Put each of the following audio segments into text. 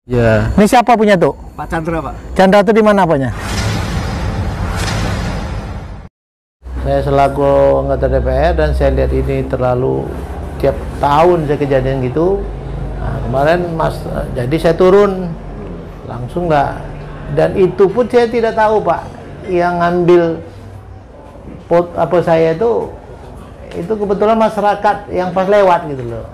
Ya. Ini siapa punya tuh? Pak Chandra, Pak. Chandra tuh di mana apanya? Saya selaku anggota DPR dan saya lihat ini terlalu tiap tahun saya kejadian gitu. Nah, kemarin jadi saya turun langsung nggak, dan itu pun saya tidak tahu Pak, yang ngambil apa saya itu kebetulan masyarakat yang pas lewat gitu loh.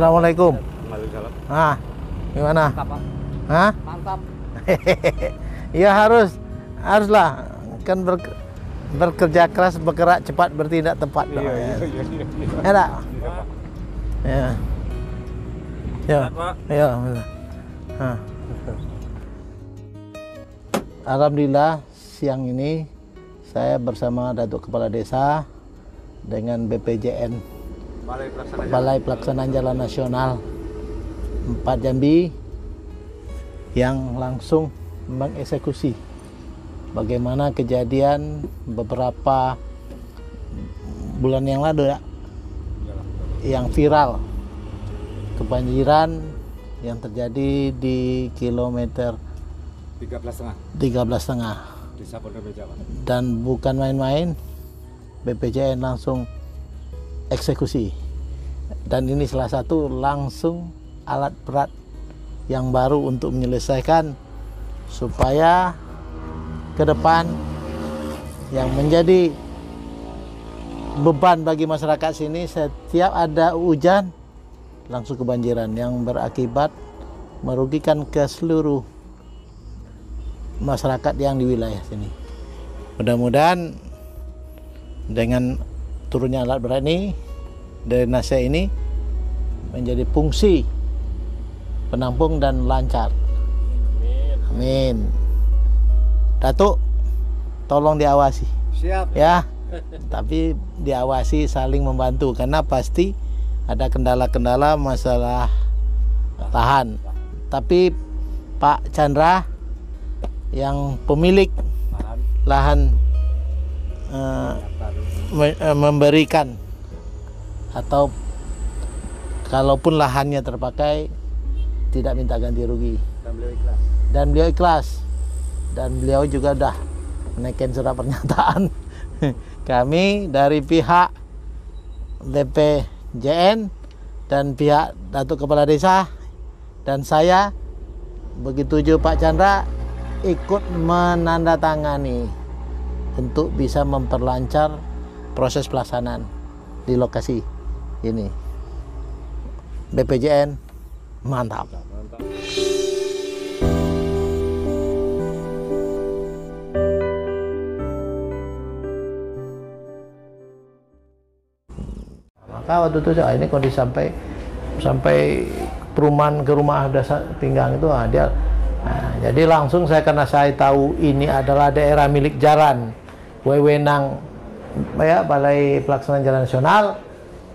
Assalamualaikum. Waalaikumsalam. Ah, gimana? Mantap, Pak. Hah? Mantap. Ya haruslah kan bekerja keras, bergerak cepat, bertindak tepat. Iya. Enak. Ya. Ya. Pak. Ya. Hah. Alhamdulillah siang ini saya bersama Datuk Kepala Desa dengan BPJN Balai Pelaksanaan Jalan Nasional 4 Jambi yang langsung mengeksekusi bagaimana kejadian beberapa bulan yang lalu ya, yang viral kebanjiran yang terjadi di kilometer 13,5 Desa Pondok Beja, Pak. dan bukan main-main, BPJN langsung eksekusi. Dan ini salah satu langsung alat berat yang baru untuk menyelesaikan supaya ke depan yang menjadi beban bagi masyarakat sini, setiap ada hujan langsung kebanjiran yang berakibat merugikan ke seluruh masyarakat yang di wilayah sini. Mudah-mudahan dengan turunnya alat berat ini, drainase ini menjadi fungsi penampung dan lancar. Amin. Datuk, tolong diawasi. Siap. Ya, tapi diawasi, saling membantu karena pasti ada kendala-kendala masalah lahan. Tapi Pak Chandra yang pemilik lahan memberikan, atau kalaupun lahannya terpakai tidak minta ganti rugi, dan beliau ikhlas, dan beliau juga dah menaikkan surat pernyataan. Kami dari pihak BPJN dan pihak Datuk Kepala Desa dan saya, begitu juga Pak Chandra, ikut menandatangani untuk bisa memperlancar proses pelaksanaan di lokasi ini. BPJN mantap. Maka waktu itu ini kondisi sampai perumahan ke rumah Desa Pinggang itu dia. Nah, jadi langsung karena saya tahu ini adalah daerah milik Jaran, wewenang ya Balai Pelaksanaan Jalan Nasional,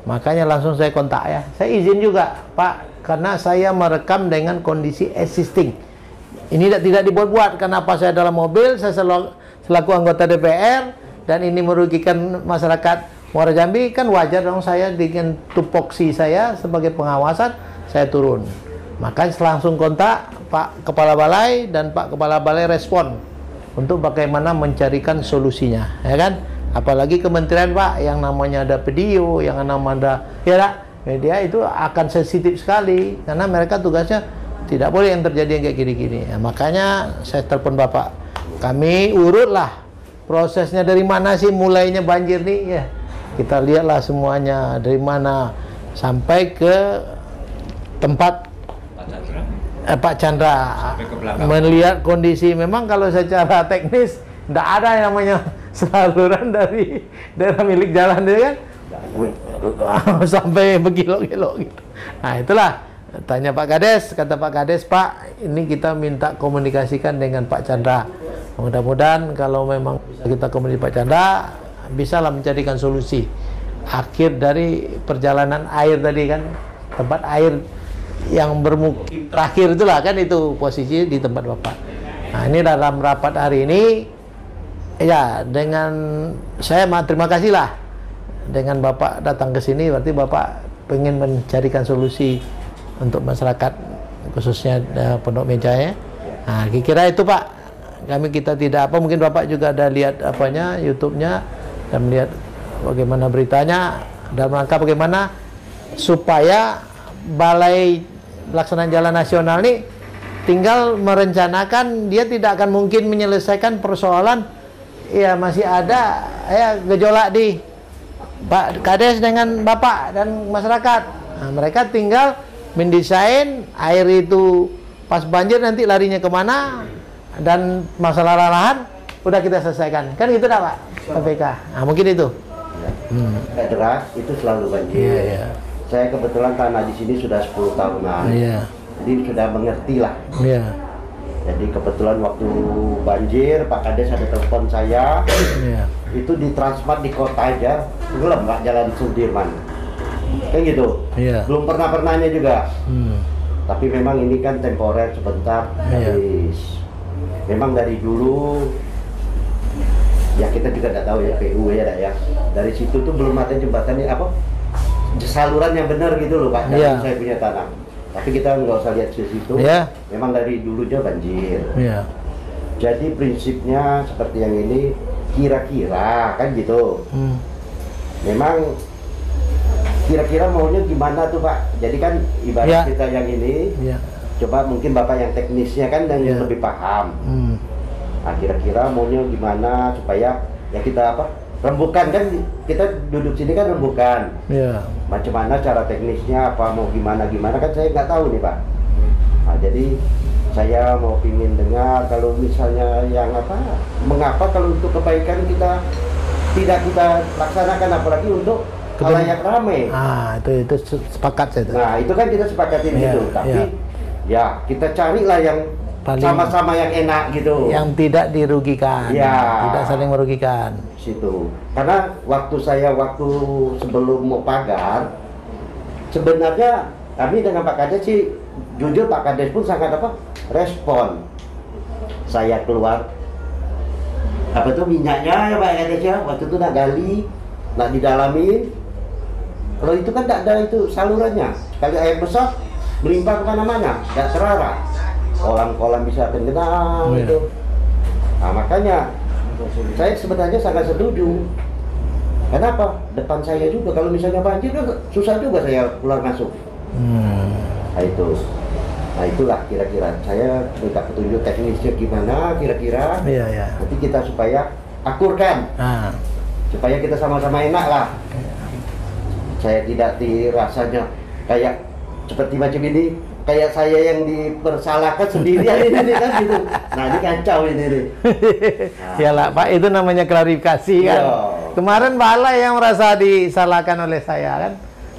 makanya langsung saya kontak ya. Saya izin juga Pak, karena saya merekam dengan kondisi existing. Ini tidak dibuat-buat. Kenapa saya dalam mobil, saya selaku anggota DPR, dan ini merugikan masyarakat Muara Jambi, kan wajar dong saya dengan tupoksi saya sebagai pengawasan, saya turun. Makanya langsung kontak Pak Kepala Balai, dan Pak Kepala Balai respon untuk bagaimana mencarikan solusinya, ya kan? Apalagi kementerian Pak, yang namanya ada video, yang namanya ada media, itu akan sensitif sekali karena mereka tugasnya tidak boleh yang terjadi yang kayak gini-gini. Ya, makanya saya telepon Bapak, kami urutlah prosesnya dari mana sih mulainya banjir nih ya. Kita lihatlah semuanya dari mana sampai ke tempat Pak Chandra melihat kondisi, memang kalau secara teknis tidak ada yang namanya saluran dari daerah milik jalan dia kan sampai berkilo-kilo gitu. Nah itulah, tanya Pak Kades, kata Pak Kades, Pak ini kita minta komunikasikan dengan Pak Chandra, mudah-mudahan kalau memang bisa kita komunikasi Pak Chandra, bisalah mencarikan solusi akhir dari perjalanan air tadi kan, tempat air yang bermukim terakhir itulah kan, itu posisi di tempat Bapak. Nah ini dalam rapat hari ini ya, dengan saya terima kasih lah dengan Bapak datang ke sini, berarti Bapak pengen mencarikan solusi untuk masyarakat khususnya Pondok Meja ya. Nah kira itu Pak, kita tidak apa, mungkin Bapak juga ada lihat apanya YouTube-nya dan melihat bagaimana beritanya, dalam rangka bagaimana supaya Balai Pelaksanaan Jalan Nasional ini tinggal merencanakan, dia tidak akan mungkin menyelesaikan persoalan ya masih ada ya gejolak di Pak Kades dengan Bapak dan masyarakat. Nah, mereka tinggal mendesain air itu pas banjir nanti larinya kemana, dan masalah lahan udah kita selesaikan kan, gitu dah Pak PPK. Nah mungkin itu Kayak deras itu selalu banjir. Saya kebetulan tanah di sini sudah 10 tahunan, jadi sudah mengerti lah. Jadi kebetulan waktu banjir Pak Kades ada telepon saya, itu di Transmart di kota aja tenggelam Pak, Jalan Sudirman, kayak gitu. Belum pernahnya juga. Tapi memang ini kan temporer sebentar. Memang dari dulu ya kita juga tidak tahu ya, PU ya. Dari situ tuh belum ada jembatannya apa, saluran yang benar gitu loh Pak. Dari saya punya tanah. Tapi kita nggak usah lihat ke situ. Memang dari dulunya banjir. Jadi prinsipnya seperti yang ini, kira-kira kan gitu. Memang kira-kira maunya gimana tuh Pak? Jadi kan ibarat kita yang ini, coba mungkin Bapak yang teknisnya kan yang lebih paham. Nah kira-kira maunya gimana supaya ya kita apa? Rembukan kan, kita duduk sini kan rembukan. Macam mana cara teknisnya, apa mau gimana kan saya nggak tahu nih Pak. Nah, jadi saya mau pingin dengar kalau misalnya yang apa, mengapa kalau untuk kebaikan kita tidak kita laksanakan, apalagi untuk khalayak ramai. Itu sepakat saya. Nah itu kan kita sepakatin gitu, tapi ya kita carilah yang sama-sama yang enak gitu, yang tidak dirugikan, tidak saling merugikan situ. Karena waktu sebelum mau pagar, sebenarnya kami dengan Pak Kades sih jujur, Pak Kades pun sangat respon. Saya keluar minyaknya ya Pak Kades ya, waktu itu nak gali, nak didalamin. Kalau itu kan tidak ada itu salurannya, sekali air besar melimpah kemana-mana, tidak terarah. Kolam-kolam bisa tergenang gitu. Nah makanya saya sebenarnya sangat setuju. Kenapa? Depan saya juga kalau misalnya banjir kan susah juga saya keluar masuk. Nah itu, itulah kira-kira saya minta petunjuk teknisnya gimana kira-kira. Nanti kita supaya akurkan, supaya kita sama-sama enak lah. Saya tidak dirasanya kayak seperti macam ini. Kayak saya yang dipersalahkan sendirian ini kan gitu. Nah ini kacau ini nih. Yalah Pak, itu namanya klarifikasi kan. Kemarin balai yang merasa disalahkan oleh saya kan.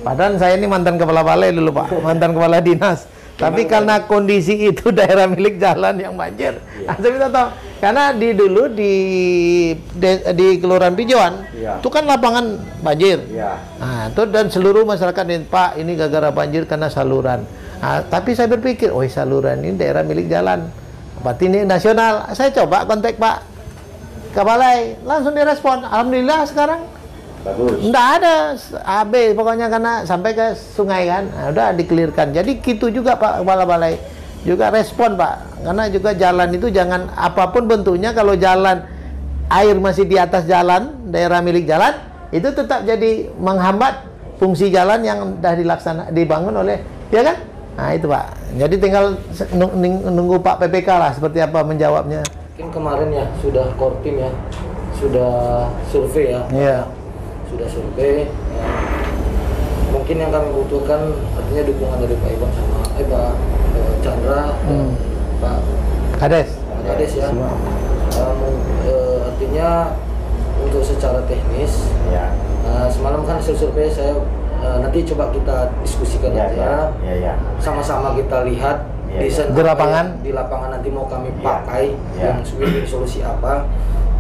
Padahal saya ini mantan kepala balai dulu Pak, mantan kepala dinas. Tapi karena kondisi itu daerah milik jalan yang banjir. Saya minta tahu, karena dulu di Kelurahan Pijuan itu kan lapangan banjir. Nah itu, dan seluruh masyarakat ini, Pak ini gara-gara banjir karena saluran. Nah, tapi saya berpikir, saluran ini daerah milik jalan, berarti ini nasional. Saya coba kontak Pak Kabalai, langsung direspon. Alhamdulillah sekarang bagus. Nggak ada AB, pokoknya karena sampai ke sungai kan, udah dikelirkan. Jadi gitu juga Pak Kepala Balai juga respon Pak, karena juga jalan itu jangan apapun bentuknya, kalau jalan air masih di atas jalan, daerah milik jalan, itu tetap jadi menghambat fungsi jalan yang sudah dibangun oleh, ya kan? Nah itu Pak, jadi tinggal nunggu Pak PPK lah seperti apa menjawabnya. Mungkin kemarin ya sudah kortim ya, sudah survei ya, sudah survei ya. Mungkin yang kami butuhkan artinya dukungan dari Pak Iwan sama Pak Chandra, Pak Kades. Kades ya. Semua. Artinya untuk secara teknis, Ya. semalam kan hasil survei saya nanti coba kita diskusikan Ya, aja. ya. Sama-sama kita lihat Ya, desain Di apa lapangan. yang di lapangan nanti mau kami Ya, pakai, ya. yang win-win solusi apa,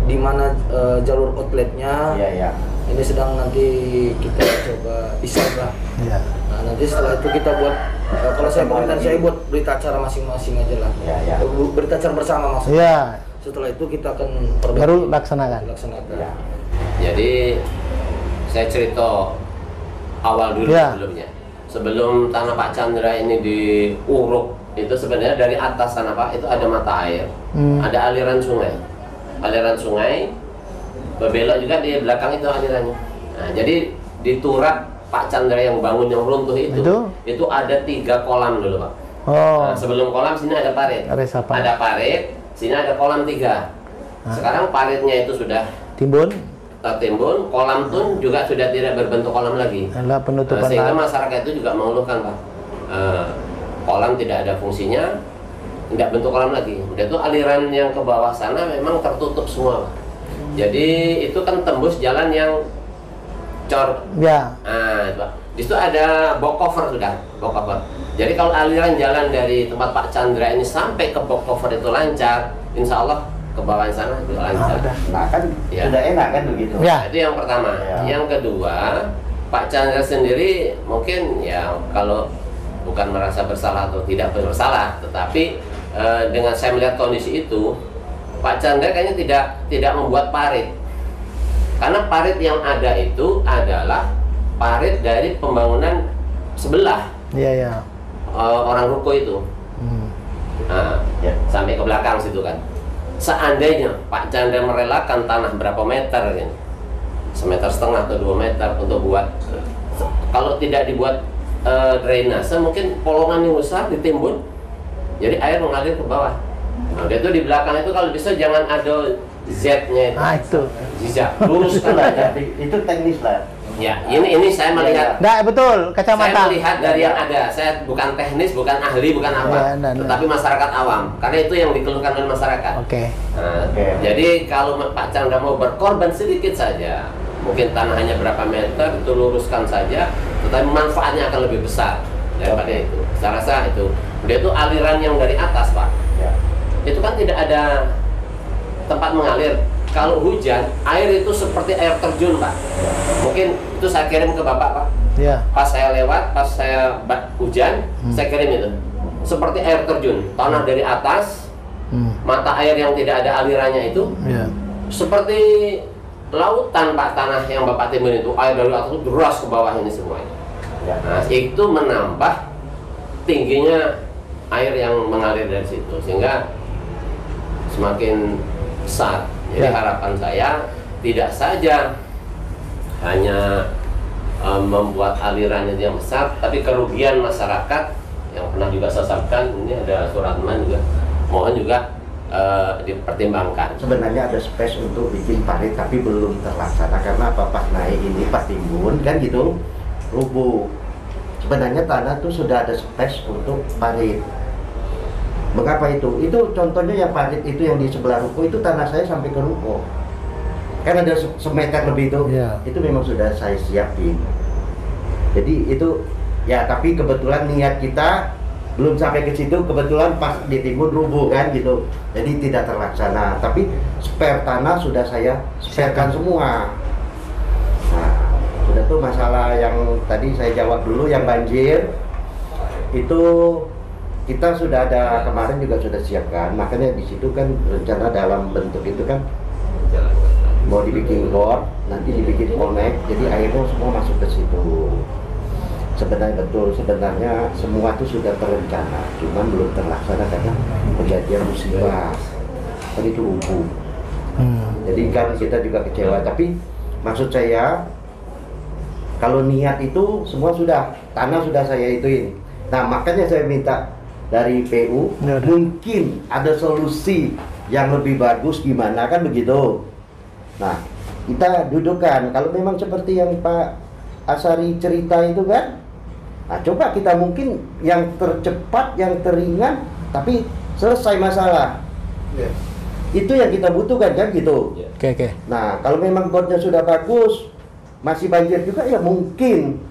di mana jalur outletnya. Ya. Ini sedang nanti kita coba desain lah. Ya. Nah, nanti setelah itu kita buat, kalau saya pemerintahan saya buat berita acara masing-masing aja lah. Ya. Berita acara bersama maksudnya. Ya. Setelah itu kita akan Baru laksanakan. dilaksanakan. Ya. Jadi saya cerita awal dulu Ya. sebelumnya. Sebelum tanah Pak Chandra ini diuruk, itu sebenarnya dari atas tanah Pak itu ada mata air, ada aliran sungai. Aliran sungai berbelok juga di belakang itu alirannya. Nah, jadi di turap Pak Chandra yang bangun yang runtuh itu ada 3 kolam dulu Pak. Oh. Nah, sebelum kolam sini ada parit. Resapan. Ada parit, sini ada kolam 3. Sekarang paritnya itu sudah Timbun. tertimbun, kolam pun juga sudah tidak berbentuk kolam lagi. Adalah penutupan Sehingga lahan. masyarakat itu juga mengeluhkan Pak, kolam tidak ada fungsinya, tidak bentuk kolam lagi. Udah itu aliran yang ke bawah sana memang tertutup semua Pak. Jadi itu kan tembus jalan yang cor. Ya. Nah, itu Pak. Di situ ada box cover sudah, box cover. Jadi kalau aliran jalan dari tempat Pak Chandra ini sampai ke box cover itu lancar, insya Allah ke bawah sana juga lancar. Nah kan Ya. sudah enak kan begitu. Ya. Itu yang pertama. Ya. Yang kedua, Pak Chandra sendiri mungkin ya kalau bukan merasa bersalah atau tidak bersalah, tetapi dengan saya melihat kondisi itu, Pak Chandra kayaknya tidak membuat parit. Karena parit yang ada itu adalah parit dari pembangunan sebelah Iya, ya. orang ruko itu. Nah, Ya. sampai ke belakang situ kan. Seandainya Pak Chandra merelakan tanah berapa meter kan, 1,5 meter atau 2 meter untuk buat, kalau tidak dibuat drainase mungkin polongan yang besar ditimbun, jadi air mengalir ke bawah. Nah, itu di belakang itu kalau bisa jangan ada Z-nya itu. Nah, itu. Zigzag, luruskan Itulah aja. ya, itu teknis lah. Ya, ini saya melihat. Nah, betul, kacamata. Saya melihat dari yang ada. Saya bukan teknis, bukan ahli, bukan apa, Ya, tetapi masyarakat awam. Karena itu yang dikeluhkan oleh masyarakat. Oke. Nah, Oke. jadi kalau Pak Chandra mau berkorban sedikit saja, mungkin tanah hanya berapa meter, itu luruskan saja, tetapi manfaatnya akan lebih besar daripada itu. Saya rasa itu. Dia itu aliran yang dari atas Pak. Ya. Itu kan tidak ada tempat mengalir. Kalau hujan, air itu seperti air terjun Pak. Mungkin itu saya kirim ke Bapak Pak. Ya. Pas saya lewat, pas saya hujan, saya kirim itu. Seperti air terjun, tanah dari atas, mata air yang tidak ada alirannya itu, Ya. seperti lautan Pak, tanah yang Bapak timbun itu, air dari atas itu deras ke bawah ini semua. Ya. Nah, itu menambah tingginya air yang mengalir dari situ, sehingga semakin besar. Jadi Ya. harapan saya tidak saja hanya membuat aliran yang besar, tapi kerugian masyarakat yang pernah juga saya sampaikan, ini ada surat teman juga, mohon juga dipertimbangkan. Sebenarnya ada space untuk bikin parit tapi belum terlaksana karena apa, pas naik ini pas timbun kan gitu rubuh. Sebenarnya tanah tuh sudah ada space untuk parit. Mengapa itu? Itu contohnya yang parit itu yang di sebelah ruko itu tanah saya sampai ke ruko. Kan ada semeter lebih itu. Iya. Itu memang sudah saya siapin. Jadi itu ya, tapi kebetulan niat kita belum sampai ke situ, kebetulan pas ditimbun rubuh kan gitu. Jadi tidak terlaksana. Tapi spare tanah sudah saya sparekan semua. Nah, sudah tuh masalah yang tadi saya jawab dulu yang banjir itu kita sudah ada kemarin juga sudah siapkan, makanya di situ kan rencana dalam bentuk itu kan mau dibikin gor, nanti dibikin connect, jadi airnya semua masuk ke situ. Sebenarnya betul, sebenarnya semua itu sudah terencana, cuman belum terlaksana karena kejadian musibah, kan itu rubuh. Jadi kan kita juga kecewa, tapi maksud saya kalau niat itu semua sudah, tanah sudah saya ituin. Nah makanya saya minta dari PU, Ya, mungkin ada solusi yang lebih bagus gimana kan begitu. Nah kita dudukkan, kalau memang seperti yang Pak Asari cerita itu kan, Nah, coba kita mungkin yang tercepat, yang teringan, tapi selesai masalah. Itu yang kita butuhkan kan gitu. Oke. Nah, kalau memang gonnya sudah bagus, masih banjir juga ya mungkin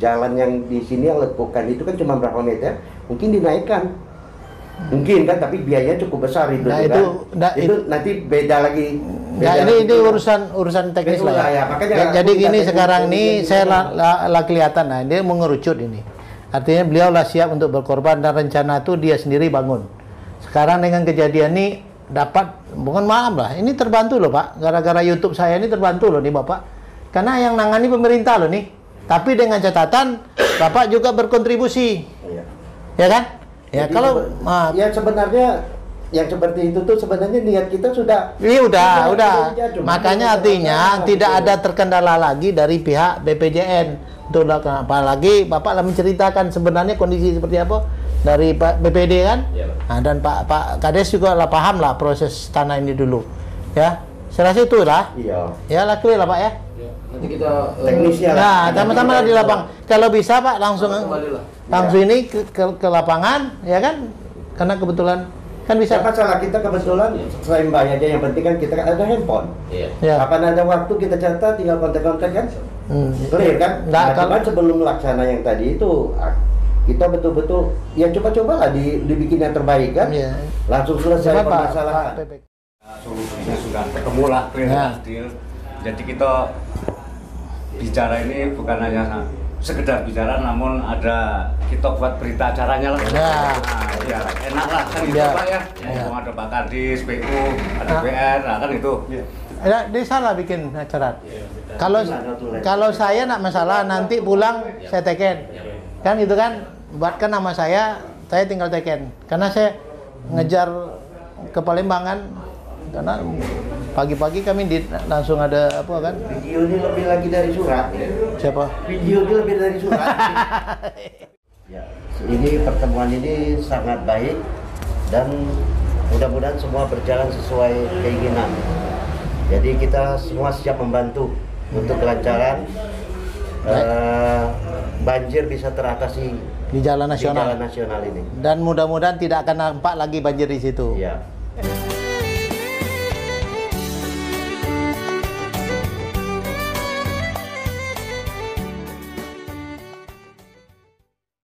jalan yang di sini yang lekukan itu kan cuma berapa meter, mungkin dinaikkan. Mungkin kan, tapi biayanya cukup besar itu. Nah, kan? itu nanti beda lagi. Nah, ini urusan teknis lah ya. Jadi gini sekarang ini saya lah kelihatan, nah dia mengerucut ini. Artinya beliau lah siap untuk berkorban dan rencana itu dia sendiri bangun. Sekarang dengan kejadian ini dapat, bukan maaf lah, ini terbantu loh Pak. Gara-gara YouTube saya ini terbantu loh nih Bapak. Karena yang nangani pemerintah loh nih. Tapi dengan catatan Bapak juga berkontribusi. Iya. Ya kan? Ya Jadi kalau ya sebenarnya yang seperti itu tuh sebenarnya niat kita sudah. Iya udah. Cuma Makanya artinya tidak ada terkendala lagi dari pihak BPJN. Betul, apalagi Bapak lah menceritakan sebenarnya kondisi seperti apa dari Pak BPD kan. Nah, dan Pak Kades juga lah paham lah proses tanah ini dulu. Ya, saya rasa itu lah. Iya. Ya lah clear lah Pak ya. Nanti kita Teknisnya lah. Nah, sama-sama lah di lapang. Kalau bisa Pak langsung ini ke lapangan, ya kan? Karena kebetulan kan bisa. Masalah kita kebetulan selain banyaknya yang penting kan kita ada handphone. Ya. Kapan ada waktu kita catat, tinggal kontak-kontak kan. Clear kan? Nah, cuman sebelum melaksana yang tadi itu kita betul-betul ya coba-coba lah dibikin yang terbaik kan. Iya. Langsung selesai permasalahan. Solusinya sudah ketemu lah, deal. Jadi kita bicara ini bukan hanya sekedar bicara, namun ada kita buat berita acaranya lah. Ya. Nah, ya enak lah kan gitu Pak ya. Ada Pak Kadis, PU, ada PR, nah kan itu. Dia salah bikin acara. Kalau saya nak masalah nanti pulang saya teken. Kan gitu kan, buatkan nama saya tinggal teken. Karena saya ngejar ke Palembang kan, karena pagi-pagi kami langsung ada apa kan? Video ini lebih lagi dari surat. Siapa? Video ini lebih dari surat. Ya, ini pertemuan ini sangat baik dan mudah-mudahan semua berjalan sesuai keinginan. Jadi kita semua siap membantu untuk kelancaran banjir bisa teratasi di jalan nasional. ini. Dan mudah-mudahan tidak akan nampak lagi banjir di situ. Iya.